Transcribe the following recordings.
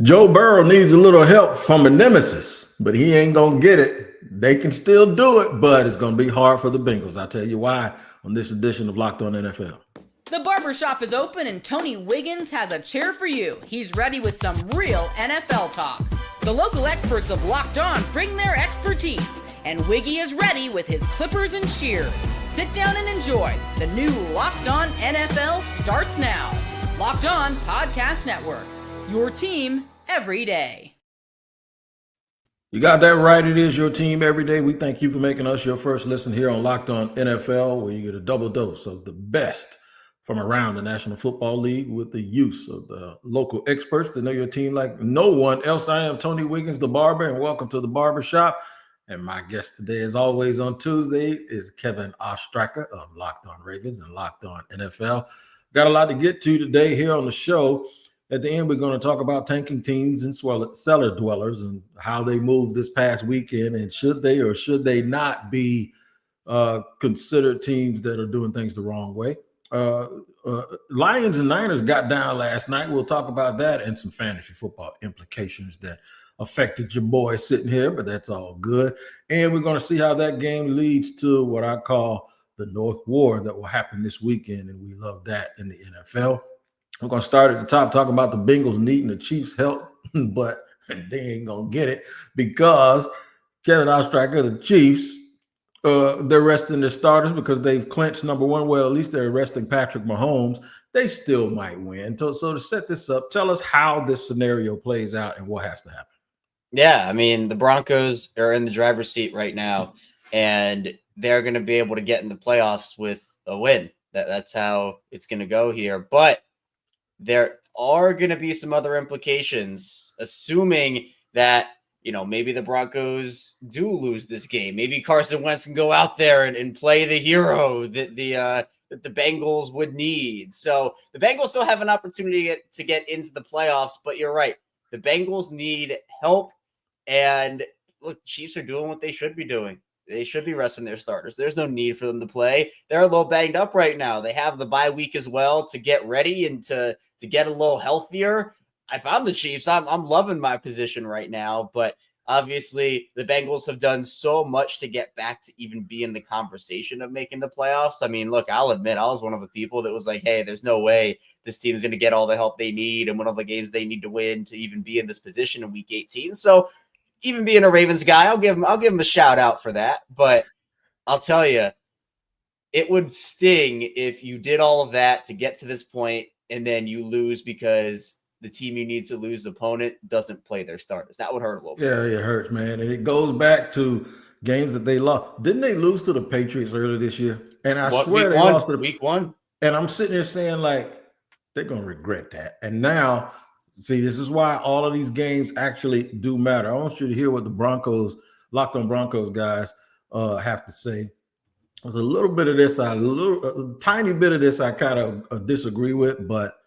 Joe Burrow needs a little help from a nemesis, but he ain't going to get it. They can still do it, but it's going to be hard for the Bengals. I'll tell you why on this edition of Locked On NFL. The barbershop is open and Tony Wiggins has a chair for you. He's ready with some real NFL talk. The local experts of Locked On bring their expertise, and Wiggy is ready with his clippers and shears. Sit down and enjoy. The new Locked On NFL starts now. Locked On Podcast Network. Your team every day. You got that right. It is your team every day. We thank you for making us your first listen here on Locked On NFL, where you get a double dose of the best from around the National Football League with the use of the local experts to know your team like no one else. I am Tony Wiggins, the barber, and welcome to the Barbershop. And my guest today, as always on Tuesday, is Kevin Oestreicher of Locked On Ravens and Locked On NFL. Got a lot to get to today here on the show. At the end, we're going to talk about tanking teams and cellar dwellers and how they moved this past weekend, and should they or should they not be considered teams that are doing things the wrong way. Lions and Niners got down last night. We'll talk about that and some fantasy football implications that affected your boy sitting here, but that's all good. And we're going to see how that game leads to what I call the North War that will happen this weekend, and we love that in the NFL. We're going to start at the top talking about the Bengals needing the Chiefs' help, but they ain't going to get it because Kevin Oestreicher, the Chiefs, they're resting their starters because they've clinched number one. Well, at least they're resting Patrick Mahomes. They still might win. So to set this up, tell us how this scenario plays out and what has to happen. Yeah, I mean, the Broncos are in the driver's seat right now, and they're going to be able to get in the playoffs with a win. That's how it's going to go here. But there are going to be some other implications, assuming that, maybe the Broncos do lose this game. Maybe Carson Wentz can go out there and play the hero that the Bengals would need. So the Bengals still have an opportunity to get into the playoffs, but you're right. The Bengals need help. And look, Chiefs are doing what they should be doing. They should be resting their starters. There's no need for them to play. They're a little banged up right now. They have the bye week as well to get ready and to get a little healthier. If I'm the Chiefs, I'm loving my position right now. But obviously, the Bengals have done so much to get back to even be in the conversation of making the playoffs. I mean, look, I'll admit I was one of the people that was like, hey, there's no way this team is going to get all the help they need and one of the games they need to win to even be in this position in Week 18. So even being a Ravens guy, I'll give him a shout out for that. But I'll tell you, it would sting if you did all of that to get to this point and then you lose because the team you need to lose opponent doesn't play their starters. That would hurt a little bit. Yeah, it hurts, man. And it goes back to games that they lost. Didn't they lose to the Patriots earlier this year? And I swear they lost to week one. And I'm sitting there saying, like, they're going to regret that. And now, see, this is why all of these games actually do matter. I want you to hear what the Broncos, Locked On Broncos guys have to say. There's a little bit of this, a tiny bit of this I kind of disagree with, but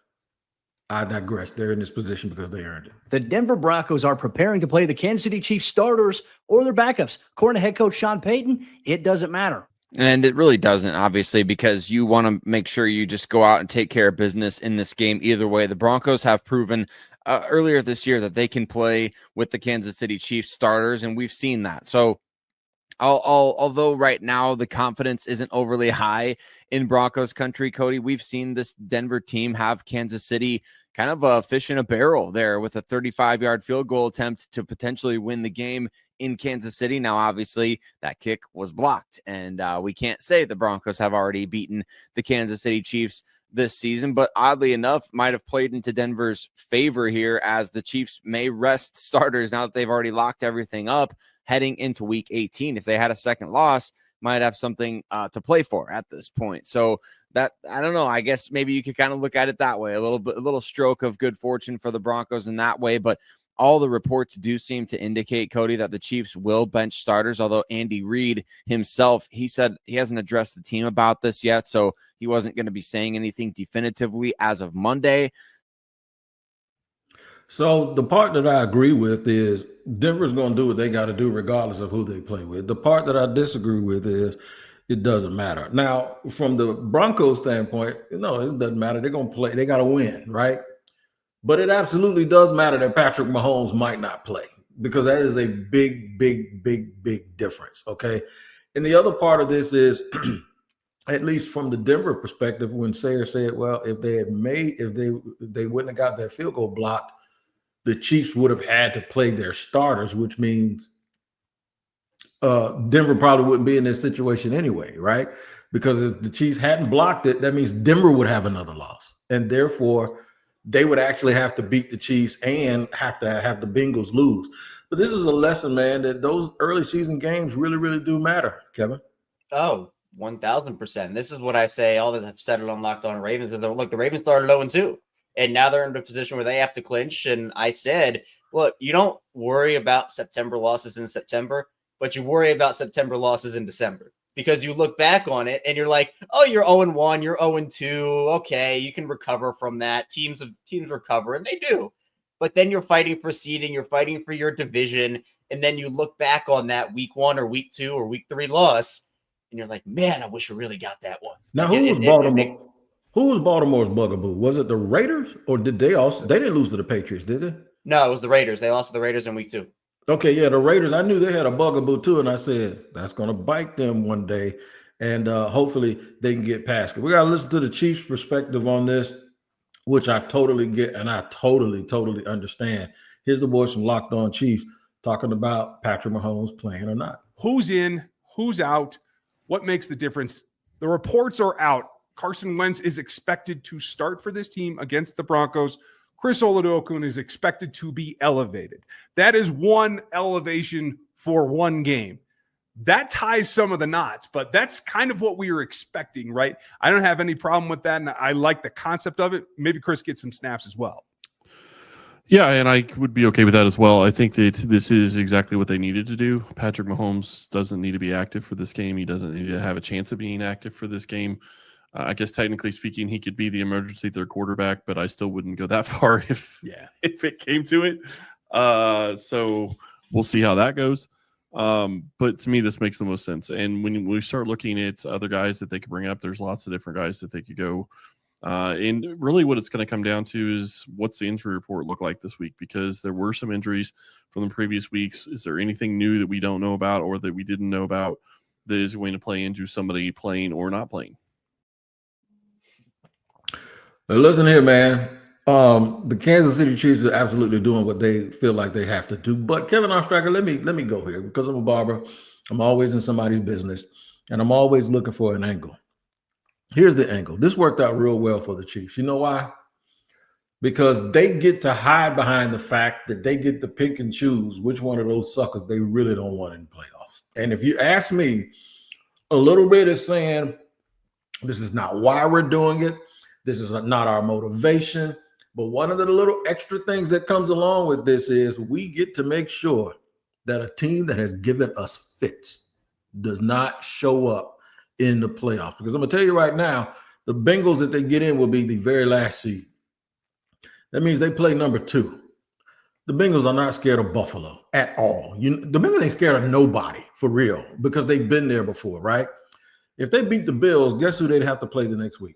I digress. They're in this position because they earned it. The Denver Broncos are preparing to play the Kansas City Chiefs starters or their backups. According to head coach Sean Payton, it doesn't matter. And it really doesn't, obviously, because you want to make sure you just go out and take care of business in this game either way. The Broncos have proven earlier this year that they can play with the Kansas City Chiefs starters, and we've seen that. So although right now the confidence isn't overly high in Broncos country, Cody, we've seen this Denver team have Kansas City kind of a fish in a barrel there with a 35-yard field goal attempt to potentially win the game in Kansas City. Now, obviously, that kick was blocked, and we can't say the Broncos have already beaten the Kansas City Chiefs this season, but oddly enough, might have played into Denver's favor here as the Chiefs may rest starters now that they've already locked everything up heading into Week 18. If they had a second loss, might have something to play for at this point. So that, I don't know, I guess maybe you could kind of look at it that way, a little stroke of good fortune for the Broncos in that way. But all the reports do seem to indicate, Cody, that the Chiefs will bench starters, although Andy Reid himself, he said he hasn't addressed the team about this yet, so he wasn't going to be saying anything definitively as of Monday. So the part that I agree with is Denver's going to do what they got to do regardless of who they play with. The part that I disagree with is it doesn't matter. Now, from the Broncos standpoint, no, it doesn't matter. They're going to play. They got to win, right? But it absolutely does matter that Patrick Mahomes might not play, because that is a big, big, big, big difference. Okay. And the other part of this is, at least from the Denver perspective, when Sayer said, well, if they wouldn't have got that field goal blocked, the Chiefs would have had to play their starters, which means Denver probably wouldn't be in this situation anyway, right? Because if the Chiefs hadn't blocked it, that means Denver would have another loss. And therefore, they would actually have to beat the Chiefs and have to have the Bengals lose. But this is a lesson, man, that those early season games really, really do matter, Kevin. Oh, 1,000%. This is what I say. All that I've said it on Locked On Ravens, because look, the Ravens started 0-2, and now they're in a position where they have to clinch. And I said, look, you don't worry about September losses in September, but you worry about September losses in December, because you look back on it and you're like, oh, you're 0-1, you're 0-2. Okay, you can recover from that. Teams recover, and they do. But then you're fighting for seeding, you're fighting for your division, and then you look back on that week 1 or week 2 or week 3 loss, and you're like, man, I wish we really got that one. Now, like, who was Baltimore? Who was Baltimore's bugaboo? Was it the Raiders, or did they also? They didn't lose to the Patriots, did they? No, it was the Raiders. They lost to the Raiders in week 2. Okay, yeah, the Raiders. I knew they had a bugaboo too, and I said that's going to bite them one day, and hopefully they can get past it. We got to listen to the Chiefs' perspective on this, which I totally get, and I totally understand. Here's the boys from Locked On Chiefs talking about Patrick Mahomes playing or not. Who's in? Who's out? What makes the difference? The reports are out. Carson Wentz is expected to start for this team against the Broncos. Chris Oladokun is expected to be elevated. That is one elevation for one game. That ties some of the knots, but that's kind of what we were expecting, right? I don't have any problem with that, and I like the concept of it. Maybe Chris gets some snaps as well. Yeah, and I would be okay with that as well. I think that this is exactly what they needed to do. Patrick Mahomes doesn't need to be active for this game. He doesn't need to have a chance of being active for this game. I guess technically speaking, he could be the emergency third quarterback, but I still wouldn't go that far if it came to it. So we'll see how that goes. But to me, this makes the most sense. And when we start looking at other guys that they could bring up, there's lots of different guys that they could go. And really what it's going to come down to is what's the injury report look like this week, because there were some injuries from the previous weeks. Is there anything new that we don't know about or that we didn't know about that is going to play into somebody playing or not playing? Now listen here, man. The Kansas City Chiefs are absolutely doing what they feel like they have to do. But Kevin Oestreicher, let me go here, because I'm a barber. I'm always in somebody's business, and I'm always looking for an angle. Here's the angle. This worked out real well for the Chiefs. You know why? Because they get to hide behind the fact that they get to pick and choose which one of those suckers they really don't want in the playoffs. And if you ask me, a little bit is saying this is not why we're doing it. This is not our motivation. But one of the little extra things that comes along with this is we get to make sure that a team that has given us fits does not show up in the playoffs. Because I'm going to tell you right now, the Bengals, if they get in, will be the very last seed. That means they play number 2. The Bengals are not scared of Buffalo at all. The Bengals ain't scared of nobody, for real, because they've been there before, right? If they beat the Bills, guess who they'd have to play the next week?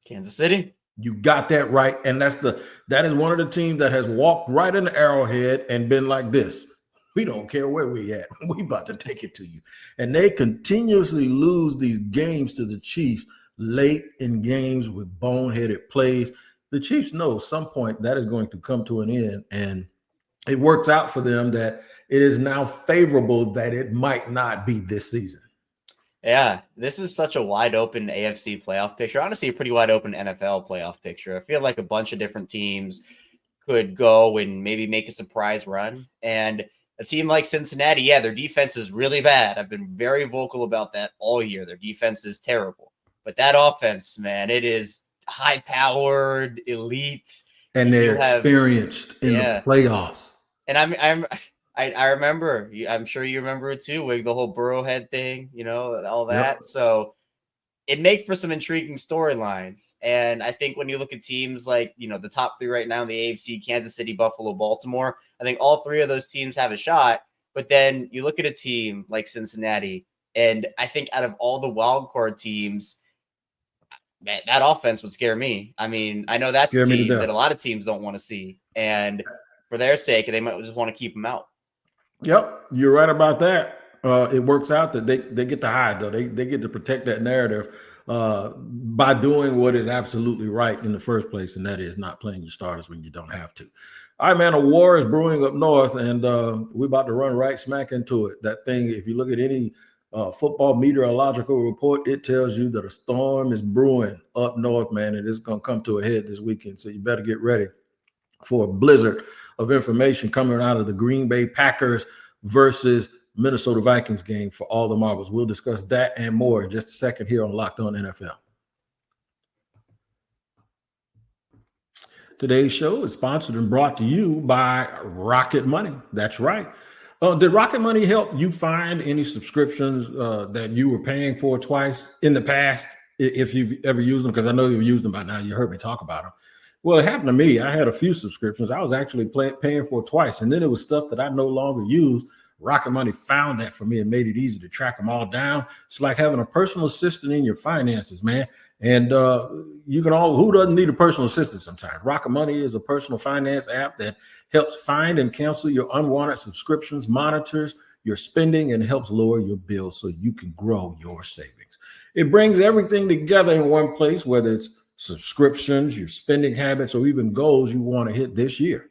Kansas City. You got that right. And that is one of the teams that has walked right in the Arrowhead and been like this. We don't care where we at. We about to take it to you. And they continuously lose these games to the Chiefs late in games with boneheaded plays. The Chiefs know at some point that is going to come to an end. And it works out for them that it is now favorable that it might not be this season. Yeah, this is such a wide open AFC playoff picture. Honestly, a pretty wide open NFL playoff picture. I feel like a bunch of different teams could go and maybe make a surprise run. And a team like Cincinnati, yeah, their defense is really bad. I've been very vocal about that all year. Their defense is terrible. But that offense, man, it is high-powered, elite. And they're experienced in the playoffs. And I remember, I'm sure you remember it too, Wig, the whole Burrow head thing, all that. Yep. So it makes for some intriguing storylines. And I think when you look at teams like, the top 3 right now in the AFC, Kansas City, Buffalo, Baltimore, I think all 3 of those teams have a shot. But then you look at a team like Cincinnati, and I think out of all the wild card teams, man, that offense would scare me. I mean, I know that's a Scare me to team death. that a lot of teams don't want to see. And for their sake, they might just want to keep them out. Yep, you're right about that. It works out that they get to hide, though. They get to protect that narrative by doing what is absolutely right in the first place, and that is not playing your starters when you don't have to. All right, man, a war is brewing up north, and we're about to run right smack into it. That thing, if you look at any football meteorological report, it tells you that a storm is brewing up north, man, and it's going to come to a head this weekend, so you better get ready for a blizzard of information coming out of the Green Bay Packers versus Minnesota Vikings game for all the marbles. We'll discuss that and more in just a second here on Locked On NFL. Today's show is sponsored and brought to you by Rocket Money. That's right. Did Rocket Money help you find any subscriptions that you were paying for twice in the past, if you've ever used them? Because I know you've used them by now. You heard me talk about them. Well, it happened to me. I had a few subscriptions. I was actually paying for twice, and then it was stuff that I no longer use. Rocket Money found that for me and made it easy to track them all down. It's like having a personal assistant in your finances, man. And you can who doesn't need a personal assistant sometimes? Rocket Money is a personal finance app that helps find and cancel your unwanted subscriptions, monitors your spending, and helps lower your bills so you can grow your savings. It brings everything together in one place, whether it's subscriptions, your spending habits, or even goals you want to hit this year.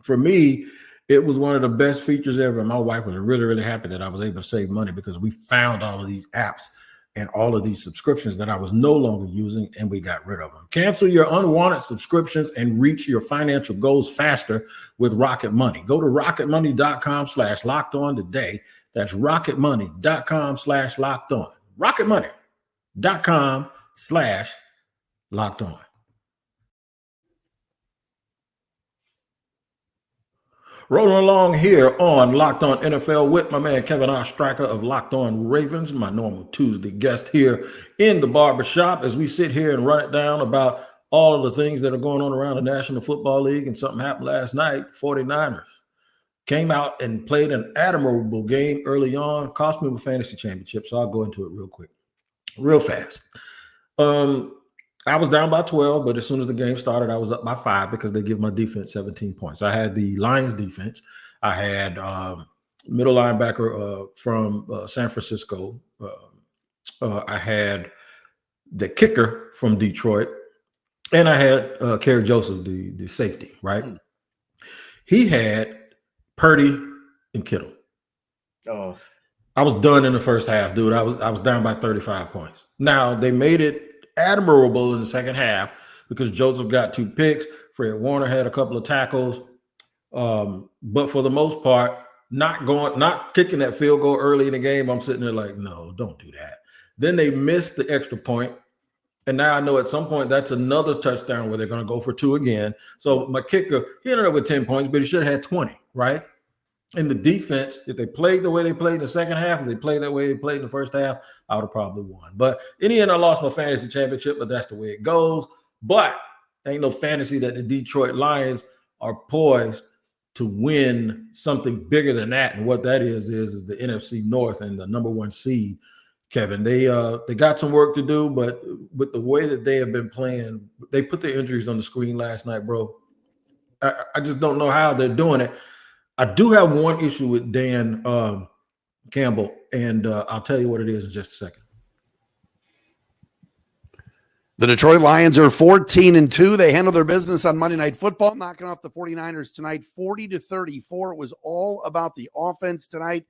For me, it was one of the best features ever. My wife was really, really happy that I was able to save money because we found all of these apps and all of these subscriptions that I was no longer using, and we got rid of them. Cancel your unwanted subscriptions and reach your financial goals faster with Rocket Money. Go to rocketmoney.com/locked-on today. That's rocketmoney.com/locked-on. rocketmoney.com/locked-on. Rolling along here on Locked On NFL with my man Kevin Oestreicher of Locked On Ravens, my normal Tuesday guest here in the barbershop as we sit here and run it down about all of the things that are going on around the National Football League. And something happened last night. 49ers came out and played an admirable game early on, cost me a fantasy championship. So I'll go into it real quick, real fast. I was down by 12, but as soon as the game started, I was up by 5 because they give my defense 17 points. I had the Lions defense. I had middle linebacker from San Francisco. I had the kicker from Detroit. And I had Kerry Joseph, the safety, right? He had Purdy and Kittle. Oh, I was done in the first half, dude. I was down by 35 points. Now, they made it admirable in the second half because Joseph got 2 picks. Fred Warner had a couple of tackles. But for the most part, not kicking that field goal early in the game, I'm sitting there like, no, don't do that. Then they missed the extra point. And now I know at some point that's another touchdown where they're going to go for 2 again. So my kicker, he ended up with 10 points, but he should have had 20, right? In the defense, if they played the way they played in the second half, if they played that way they played in the first half, I would have probably won. But in the end, I lost my fantasy championship, but that's the way it goes. But ain't no fantasy that the Detroit Lions are poised to win something bigger than that. And what that is the NFC North and the number 1 seed. Kevin, they got some work to do, but with the way that they have been playing, they put their injuries on the screen last night, bro. I just don't know how they're doing it. I do have one issue with Dan Campbell, and I'll tell you what it is in just a second. The Detroit Lions are 14-2. They handle their business on Monday Night Football, knocking off the 49ers tonight, 40-34. It was all about the offense tonight.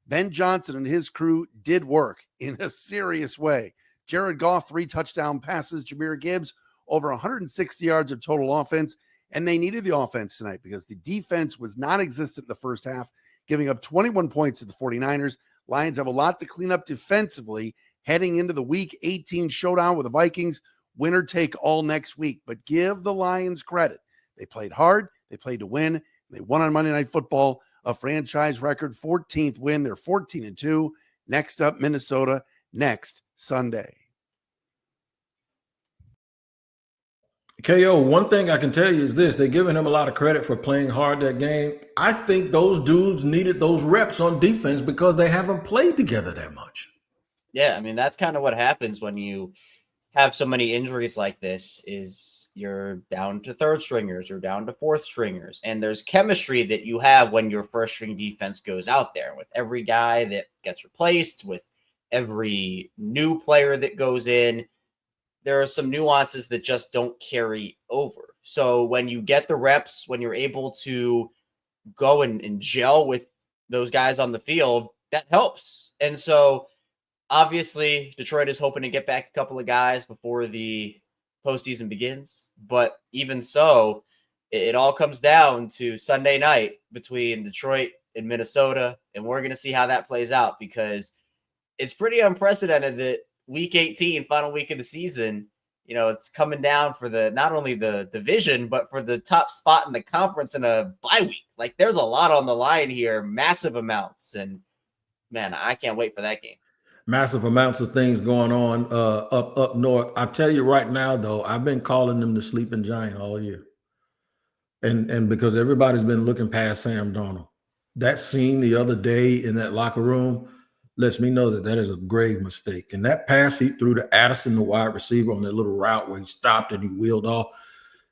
Ben Johnson and his crew did work in a serious way. Jared Goff, 3 touchdown passes. Jahmyr Gibbs, over 160 yards of total offense. And they needed the offense tonight because the defense was non-existent in the first half, giving up 21 points to the 49ers. Lions have a lot to clean up defensively heading into the Week 18 showdown with the Vikings. Winner take all next week. But give the Lions credit. They played hard. They played to win. They won on Monday Night Football, a franchise record 14th win. They're 14-2. Next up, Minnesota next Sunday. KO, one thing I can tell you is this. They're giving him a lot of credit for playing hard that game. I think those dudes needed those reps on defense because they haven't played together that much. yeah. I mean, that's kind of what happens when you have so many injuries like this is you're down to third stringers, you're down to fourth stringers, and there's chemistry that you have when your first string defense goes out there. With every guy that gets replaced, with every new player that goes in, there are some nuances that just don't carry over. So when you get the reps, when you're able to go and gel with those guys on the field, that helps. And so obviously Detroit is hoping to get back a couple of guys before the postseason begins. But even so, it all comes down to Sunday night between Detroit and Minnesota. And we're going to see how that plays out, because it's pretty unprecedented that week 18, final week of the season, you know, it's coming down for the not only the division, but for the top spot in the conference in a bye week. Like, there's a lot on the line here, massive amounts. And man, I can't wait for that game. Massive amounts of things going on up north. I tell you right now, though, I've been calling them the sleeping giant all year. And because everybody's been looking past Sam Darnold. That scene the other day in that locker room lets me know that is a grave mistake. And that pass he threw to Addison, the wide receiver, on that little route where he stopped and he wheeled off,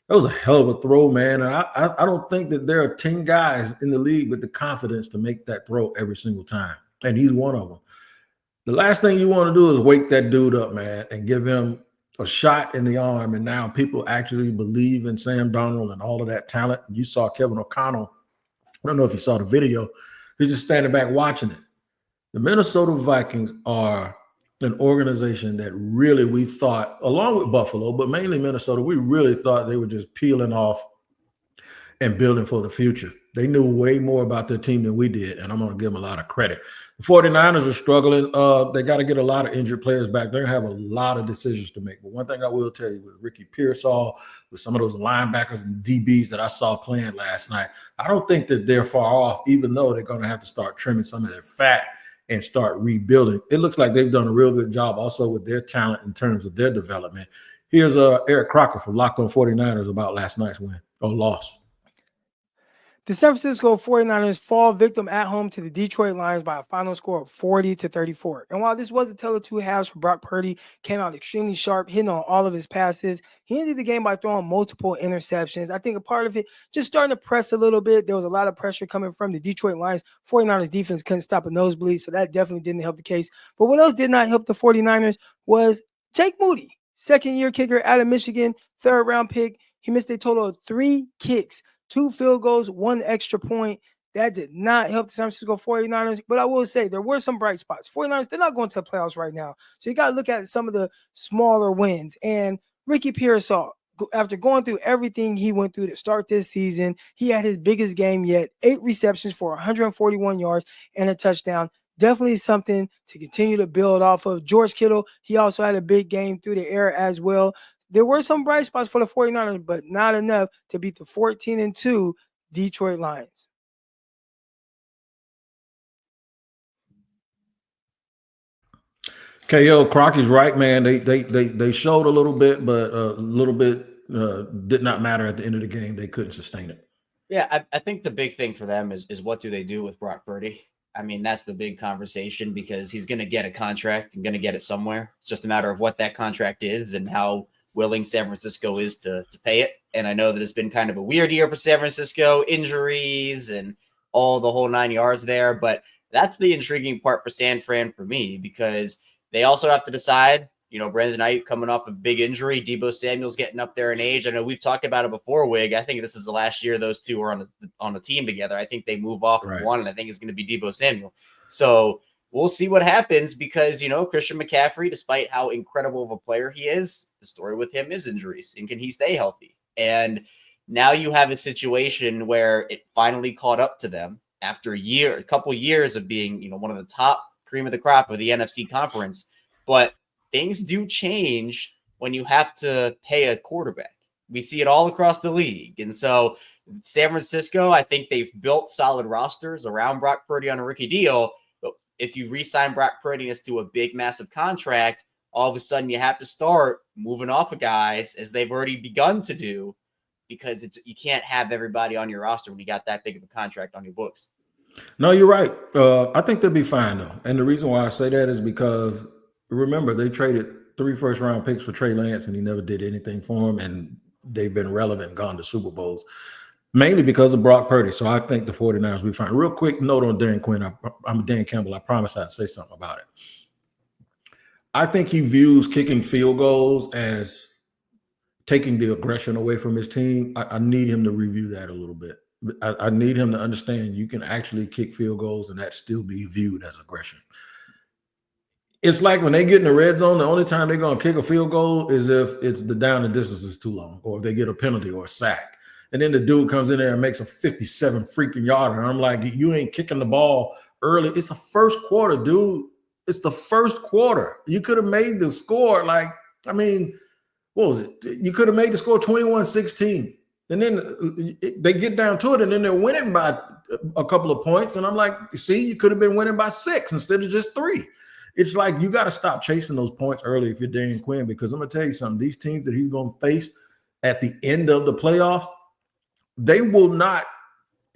that was a hell of a throw, man. And I don't think that there are 10 guys in the league with the confidence to make that throw every single time. And he's one of them. The last thing you want to do is wake that dude up, man, and give him a shot in the arm. And now people actually believe in Sam Darnold and all of that talent. And you saw Kevin O'Connell. I don't know if you saw the video. He's just standing back watching it. The Minnesota Vikings are an organization that really we thought, along with Buffalo, but mainly Minnesota, we really thought they were just peeling off and building for the future. They knew way more about their team than we did, and I'm going to give them a lot of credit. The 49ers are struggling. They got to get a lot of injured players back. They're going to have a lot of decisions to make. But one thing I will tell you, with Ricky Pearsall, with some of those linebackers and DBs that I saw playing last night, I don't think that they're far off, even though they're going to have to start trimming some of their fat and start rebuilding. It looks like they've done a real good job also with their talent in terms of their development. Here's Eric Crocker from Locked On 49ers about last night's win or loss. The San Francisco 49ers fall victim at home to the Detroit Lions by a final score of 40-34. And while this was a tale of two halves for Brock Purdy, came out extremely sharp, hitting on all of his passes. He ended the game by throwing multiple interceptions. I think a part of it, just starting to press a little bit. There was a lot of pressure coming from the Detroit Lions. 49ers defense couldn't stop a nosebleed, so that definitely didn't help the case. But what else did not help the 49ers was Jake Moody, second-year kicker out of Michigan, third-round pick. He missed a total of 3 kicks. 2 field goals, 1 extra point. That did not help the San Francisco 49ers. But I will say there were some bright spots. 49ers, they're not going to the playoffs right now. So you got to look at some of the smaller wins. And Ricky Pearsall, after going through everything he went through to start this season, he had his biggest game yet. 8 receptions for 141 yards and a touchdown. Definitely something to continue to build off of. George Kittle, he also had a big game through the air as well. There were some bright spots for the 49ers, but not enough to beat the 14-2 Detroit Lions. KO Crocky's right, man. They showed a little bit, but a little bit did not matter at the end of the game. They couldn't sustain it. Yeah, I think the big thing for them is what do they do with Brock Purdy? I mean, that's the big conversation, because he's going to get a contract and going to get it somewhere. It's just a matter of what that contract is and how willing San Francisco is to pay it. And I know that it's been kind of a weird year for San Francisco, injuries and all the whole 9 yards there. But that's the intriguing part for San Fran for me, because they also have to decide, you know, Brandon Ayuk coming off a big injury, Deebo Samuel's getting up there in age. I know we've talked about it before, Wig. I think this is the last year those two are on a team together. I think they move off Right. one, and I think it's going to be Deebo Samuel. So we'll see what happens, because, you know, Christian McCaffrey, despite how incredible of a player he is, the story with him is injuries. And can he stay healthy? And now you have a situation where it finally caught up to them after a couple years of being, you know, one of the top cream of the crop of the NFC conference. But things do change when you have to pay a quarterback. We see it all across the league. And so San Francisco, I think they've built solid rosters around Brock Purdy on a rookie deal. But if you re-sign Brock Purdy as to a big, massive contract, all of a sudden you have to start moving off of guys, as they've already begun to do, because you can't have everybody on your roster when you got that big of a contract on your books. No, you're right. I think they'll be fine, though. And the reason why I say that is because, remember, they traded 3 first-round picks for Trey Lance, and he never did anything for him, and they've been relevant and gone to Super Bowls, mainly because of Brock Purdy. So I think the 49ers will be fine. Real quick note on Dan Quinn. I'm Dan Campbell. I promise I'd say something about it. I think he views kicking field goals as taking the aggression away from his team. I need him to review that a little bit. I need him to understand you can actually kick field goals and that still be viewed as aggression. It's like when they get in the red zone, the only time they're going to kick a field goal is if it's the down and distance is too long, or if they get a penalty or a sack. And then the dude comes in there and makes a 57 freaking yarder. And I'm like, you ain't kicking the ball early. It's the first quarter, dude. It's the first quarter. You could have made the score what was it? You could have made the score 21-16. And then they get down to it, and then they're winning by a couple of points. And I'm like, see, you could have been winning by 6 instead of just 3. It's like you got to stop chasing those points early if you're Dan Quinn, because I'm going to tell you something. These teams that he's going to face at the end of the playoff, they will not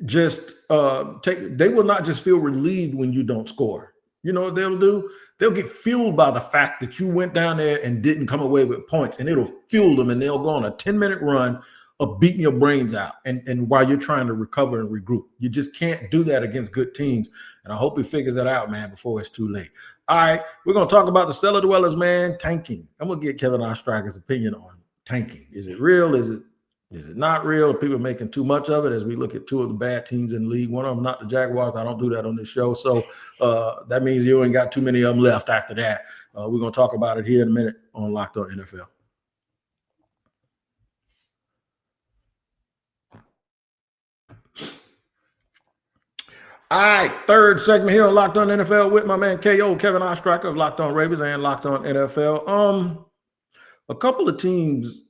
just feel relieved when you don't score. You know what they'll do? They'll get fueled by the fact that you went down there and didn't come away with points, and it'll fuel them, and they'll go on a 10-minute run of beating your brains out and while you're trying to recover and regroup. You just can't do that against good teams, and I hope he figures that out, man, before it's too late. All right, we're going to talk about the cellar dwellers, man, tanking. I'm going to get Kevin Oestreicher's opinion on tanking. Is it real? Is it not real? Are people making too much of it as we look at 2 of the bad teams in the league? One of them, not the Jaguars. I don't do that on this show. So that means you ain't got too many of them left after that. We're going to talk about it here in a minute on Locked On NFL. All right, third segment here on Locked On NFL with my man KO, Kevin Oestreicher of Locked On Ravens and Locked On NFL. A couple of teams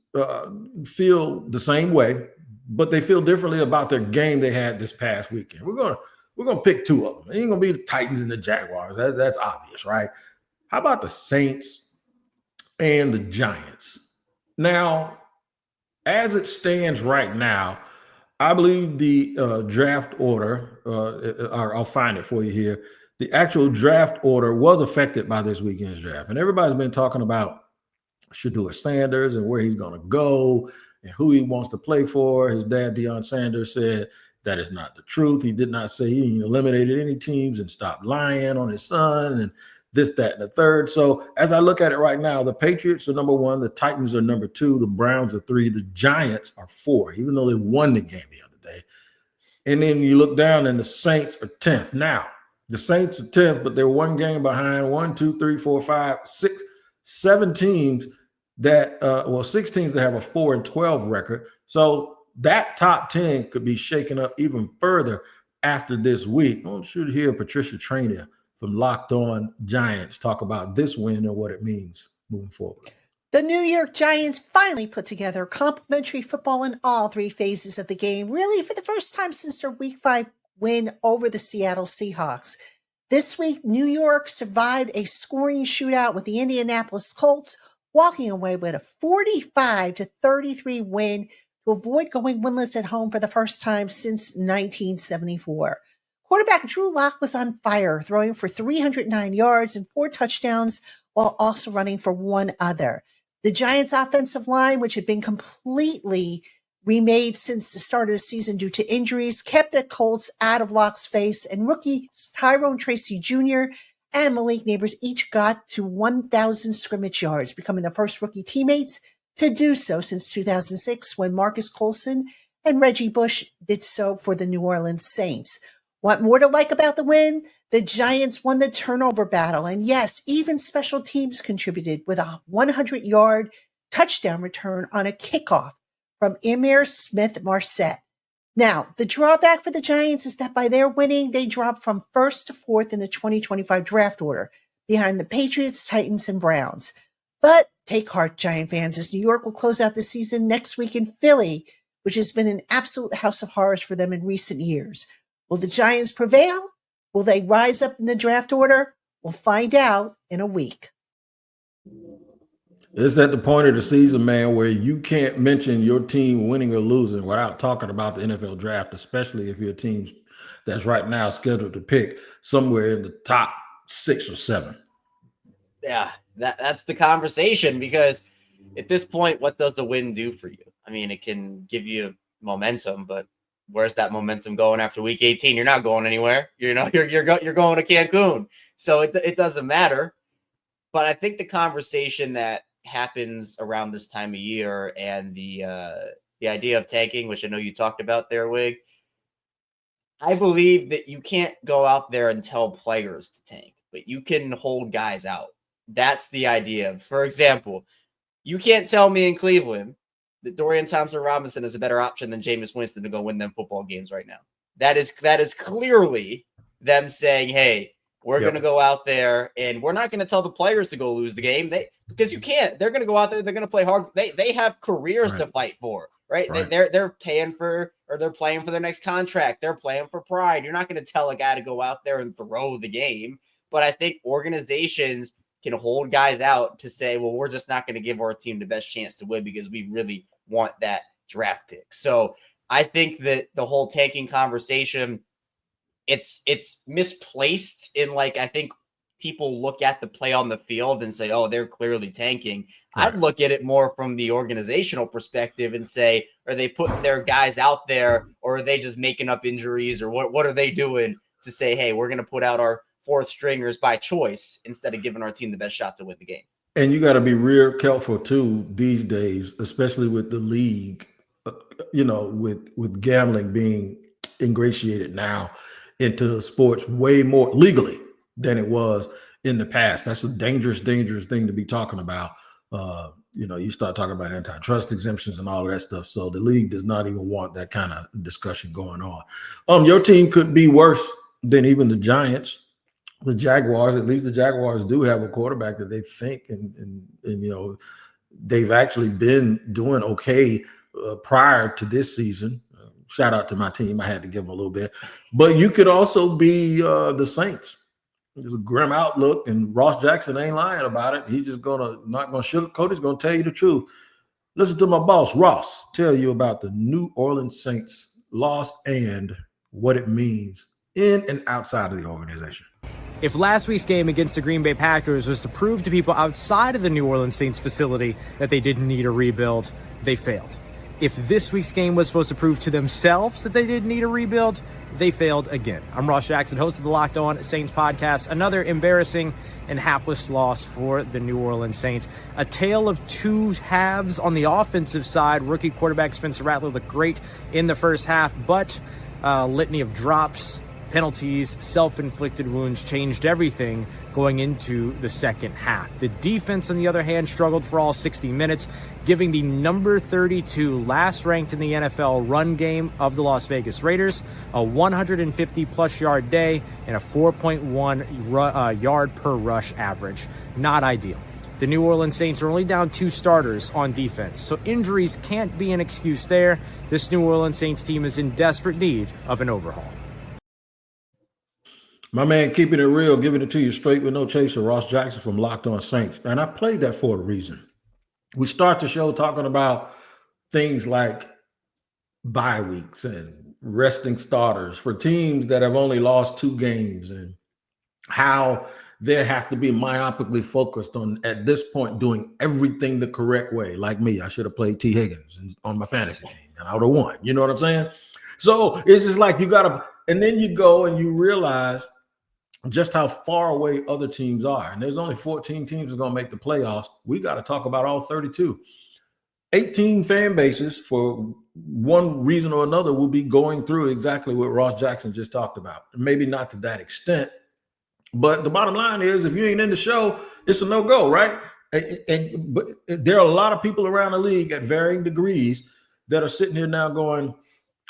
feel the same way, but they feel differently about their game they had this past weekend. We're gonna pick 2 of them. It ain't gonna be the Titans and the Jaguars. That's obvious, right? How about the Saints and the Giants? Now, as it stands right now, I believe the draft order, I'll find it for you here. The actual draft order was affected by this weekend's draft. And everybody's been talking about Shedeur Sanders and where he's going to go and who he wants to play for. His dad, Deion Sanders, said that is not the truth. He did not say he eliminated any teams and stopped lying on his son and this, that, and the third. So as I look at it right now, the Patriots are number 1, the Titans are number 2, the Browns are 3, the Giants are 4, even though they won the game the other day. And then you look down and the Saints are 10th. Now, the Saints are 10th, but they're 1 game behind 1, 2, 3, 4, 5, 6, 7 teams that 6 teams that have a 4-12 record. So that top 10 could be shaken up even further after this week. I want you to hear Patricia Traynor from Locked On Giants talk about this win and what it means moving forward. The New York Giants finally put together complimentary football in all 3 phases of the game, really for the first time since their Week 5 win over the Seattle Seahawks. This week, New York survived a scoring shootout with the Indianapolis Colts, walking away with a 45-33 win to avoid going winless at home for the first time since 1974. Quarterback Drew Lock was on fire, throwing for 309 yards and 4 touchdowns while also running for 1 other. The Giants' offensive line, which had been completely remade since the start of the season due to injuries, kept the Colts out of Lock's face, and rookie Tyrone Tracy Jr. and Malik Neighbors each got to 1,000 scrimmage yards, becoming the first rookie teammates to do so since 2006 when Marcus Colson and Reggie Bush did so for the New Orleans Saints. Want more to like about the win? The Giants won the turnover battle, and yes, even special teams contributed with a 100-yard touchdown return on a kickoff from Emir Smith-Marset. Now, the drawback for the Giants is that by their winning, they dropped from 1st to 4th in the 2025 draft order, behind the Patriots, Titans, and Browns. But take heart, Giant fans, as New York will close out the season next week in Philly, which has been an absolute house of horrors for them in recent years. Will the Giants prevail? Will they rise up in the draft order? We'll find out in a week. It's at the point of the season, man, where you can't mention your team winning or losing without talking about the NFL draft, especially if your team's that's right now scheduled to pick somewhere in the top 6 or 7. Yeah, that's the conversation, because at this point, what does the win do for you? I mean, it can give you momentum, but where's that momentum going after week 18? You're not going anywhere. You're going to Cancun. So it doesn't matter. But I think the conversation that happens around this time of year and the idea of tanking, which I know you talked about there, Wig, I believe that you can't go out there and tell players to tank, but you can hold guys out. That's the idea. For example, you can't tell me in Cleveland that Dorian Thompson-Robinson is a better option than Jameis Winston to go win them football games right now. That is clearly them saying, hey, we're going to go out there and we're not going to tell the players to go lose the game. Because you can't. They're going to go out there. They're going to play hard. They have careers to fight for, right? They're paying for, or they're playing for their next contract. They're playing for pride. You're not going to tell a guy to go out there and throw the game. But I think organizations can hold guys out to say, well, we're just not going to give our team the best chance to win because we really want that draft pick. So I think that the whole tanking conversation, it's misplaced in, like, I think people look at the play on the field and say, oh, they're clearly tanking. Right. I'd look at it more from the organizational perspective and say, are they putting their guys out there, or are they just making up injuries, or what are they doing to say, hey, we're going to put out our fourth stringers by choice instead of giving our team the best shot to win the game? And you got to be real careful too these days, especially with the league, with gambling being ingratiated now into sports way more legally than it was in the past. That's a dangerous thing to be talking about. You start talking about antitrust exemptions and all of that stuff. So the league does not even want that kind of discussion going on. Your team could be worse than even the Giants. The Jaguars, at least the Jaguars do have a quarterback that they think, and they've actually been doing okay prior to this season. Shout out to my team. I had to give them a little bit. But you could also be the Saints. There's a grim outlook, and Ross Jackson ain't lying about it. He's just not gonna sugarcoat it. He's gonna tell you the truth. Listen to my boss, Ross, tell you about the New Orleans Saints loss and what it means in and outside of the organization. If last week's game against the Green Bay Packers was to prove to people outside of the New Orleans Saints facility that they didn't need a rebuild, they failed. If this week's game was supposed to prove to themselves that they didn't need a rebuild, they failed again. I'm Ross Jackson, host of the Locked On Saints podcast. Another embarrassing and hapless loss for the New Orleans Saints. A tale of two halves on the offensive side. Rookie quarterback Spencer Rattler looked great in the first half, but litany of drops, penalties, self-inflicted wounds changed everything going into the second half. The defense, on the other hand, struggled for all 60 minutes, giving the number 32 last ranked in the NFL run game of the Las Vegas Raiders a 150-plus yard day and a 4.1 yard per rush average. Not ideal. The New Orleans Saints are only down 2 starters on defense, so injuries can't be an excuse there. This New Orleans Saints team is in desperate need of an overhaul. My man, keeping it real, giving it to you straight with no chaser, Ross Jackson from Locked On Saints. And I played that for a reason. We start the show talking about things like bye weeks and resting starters for teams that have only lost 2 games, and how they have to be myopically focused on, at this point, doing everything the correct way. Like me, I should have played T. Higgins on my fantasy team, and I would have won. You know what I'm saying? So it's just like you got to, and then you go and you realize just how far away other teams are. And there's only 14 teams that's going to make the playoffs. We got to talk about all 32. 18 fan bases, for one reason or another, will be going through exactly what Ross Jackson just talked about. Maybe not to that extent, but the bottom line is, if you ain't in the show, it's a no-go, right? But there are a lot of people around the league at varying degrees that are sitting here now going,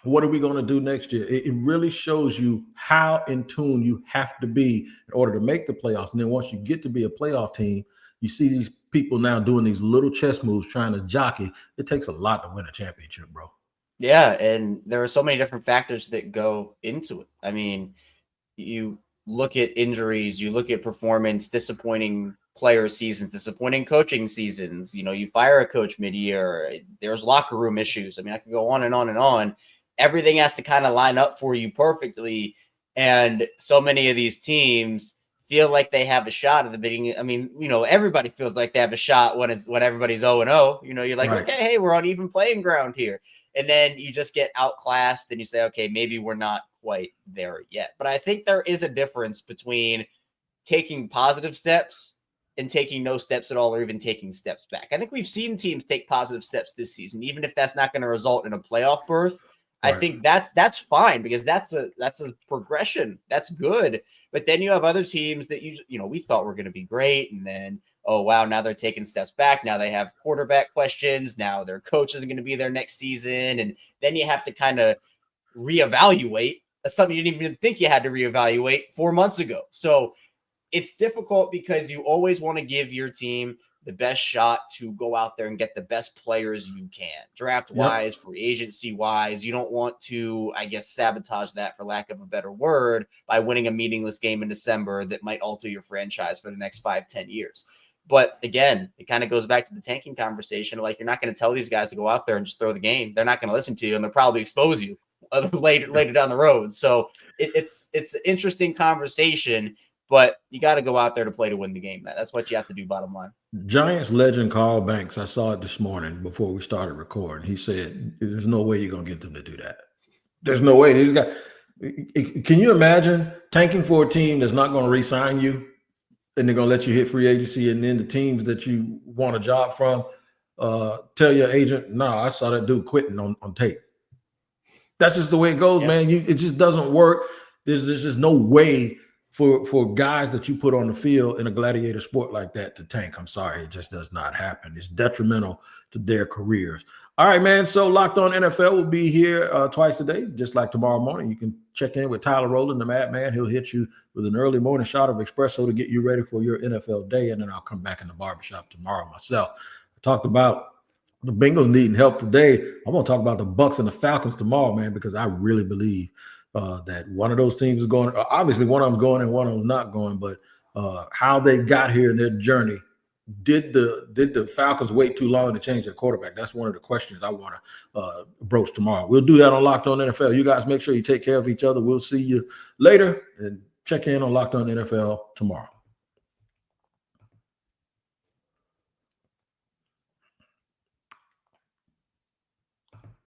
what are we going to do next year? It really shows you how in tune you have to be in order to make the playoffs. And then once you get to be a playoff team, you see these people now doing these little chess moves, trying to jockey. It takes a lot to win a championship, bro. Yeah, and there are so many different factors that go into it. I mean, you look at injuries, you look at performance, disappointing player seasons, disappointing coaching seasons. You fire a coach mid-year. There's locker room issues. I mean, I could go on and on and on. Everything has to kind of line up for you perfectly. And so many of these teams feel like they have a shot at the beginning. I mean, everybody feels like they have a shot when everybody's 0-0. You're like, Right. okay, hey, we're on even playing ground here. And then you just get outclassed and you say, okay, maybe we're not quite there yet. But I think there is a difference between taking positive steps and taking no steps at all, or even taking steps back. I think we've seen teams take positive steps this season, even if that's not going to result in a playoff berth. I Right. think that's fine, because that's a progression. That's good. But then you have other teams that we thought were going to be great, and then, oh wow, now they're taking steps back. Now they have quarterback questions. Now their coach isn't going to be there next season, and then you have to kind of reevaluate something you didn't even think you had to reevaluate 4 months ago. So it's difficult because you always want to give your team the best shot to go out there and get the best players you can, draft wise, free agency wise. You don't want to, I guess, sabotage that, for lack of a better word, by winning a meaningless game in December that might alter your franchise for the next 5-10 years. But again, it kind of goes back to the tanking conversation. Like, you're not going to tell these guys to go out there and just throw the game. They're not going to listen to you, and they'll probably expose you later down the road. So it's an interesting conversation, but you got to go out there to play to win the game. That's what you have to do, bottom line. Giants legend Carl Banks, I saw it this morning before we started recording. He said, there's no way you're going to get them to do that. There's no way. These guys, can you imagine tanking for a team that's not going to re-sign you, and they're going to let you hit free agency, and then the teams that you want a job from tell your agent, no, I saw that dude quitting on tape. That's just the way it goes, man. It just doesn't work. There's just no way for guys that you put on the field in a gladiator sport like that to tank. I'm sorry, it just does not happen. It's detrimental to their careers. All right, man. So Locked On NFL will be here twice a day, just like tomorrow morning. You can check in with Tyler Rowland, the Madman. He'll hit you with an early morning shot of espresso to get you ready for your NFL day, and then I'll come back in the barbershop tomorrow myself. I talked about the Bengals needing help today. I'm going to talk about the Bucs and the Falcons tomorrow, man, because I really believe that one of those teams is going. Obviously, one of them's going and one of them's not going. But how they got here in their journey, did the Falcons wait too long to change their quarterback? That's one of the questions I want to broach tomorrow. We'll do that on Locked On NFL. You guys make sure you take care of each other. We'll see you later, and check in on Locked On NFL tomorrow.